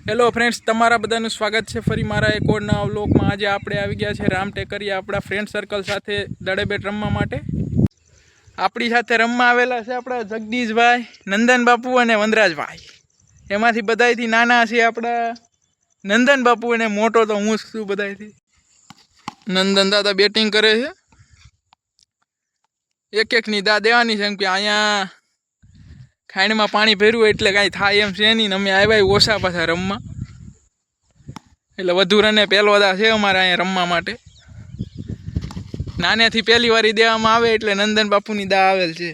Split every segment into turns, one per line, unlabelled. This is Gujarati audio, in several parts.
હેલો ફ્રેન્ડ્સ, તમારા બધાનું સ્વાગત છે ફરી મારા એક ઓર નવા વ્લોગમાં। આજે આપણે આવી ગયા છે રામ ટેકરિયા આપણા ફ્રેન્ડ સર્કલ સાથે દડેબેટ રમવા માટે। આપણી સાથે રમવા આવેલા છે આપણા જગદીશભાઈ, નંદન બાપુ અને વનરાજભાઈ। એમાંથી બધાયથી નાના છે આપણા નંદન બાપુ અને મોટો તો હું છું બધાયથી। નંદન દાદા બેટિંગ કરે છે, એક એકની દા દેવાની છે એમ કે અહીંયા ખાણીમાં પાણી ભર્યું એટલે કાંઈ થાય એમ છે નહીં ને અમે આવ્યા ઓછા પાછા રમવા, એટલે વધુ રને પહેલો દા છે અમારે અહીંયા રમવા માટે। નાનેથી પહેલી વારી દેવામાં આવે એટલે નંદન બાપુની દા આવેલ છે।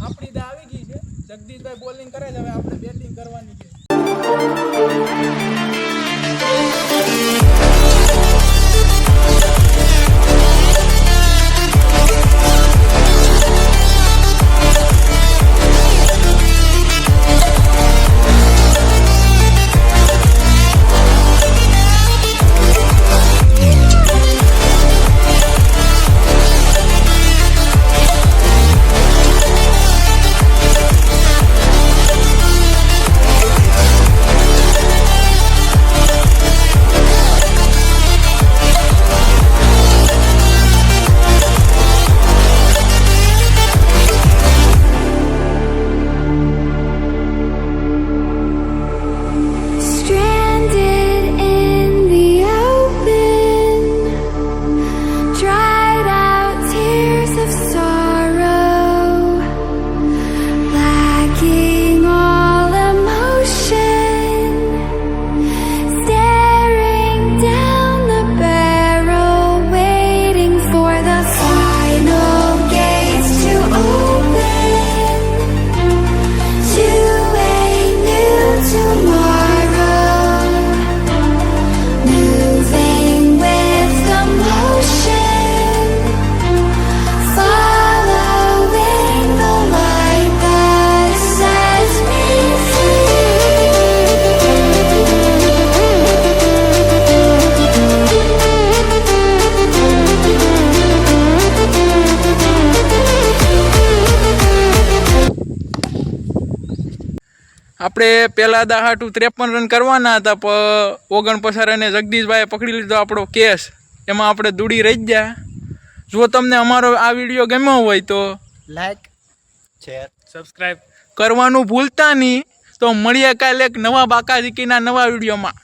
આપણી દા આવી ગઈ છે, જગદીશભાઈ બોલિંગ કરે છે, હવે આપણે બેટિંગ કરવાની છે। આપણે પહેલા દા હાટું 53 રન કરવાના હતા, પણ 49 રને જગદીશભાઈએ પકડી લીધો આપણો કેસ, એમાં આપણે દૂડી રહી ગયા। જો તમને અમારો આ વિડીયો ગમ્યો હોય તો
લાઈક, શેર, સબસ્ક્રાઇબ
કરવાનું ભૂલતા નહીં। તો મળીએ કાલે એક નવા બાકાજીકીના નવા વિડીયોમાં।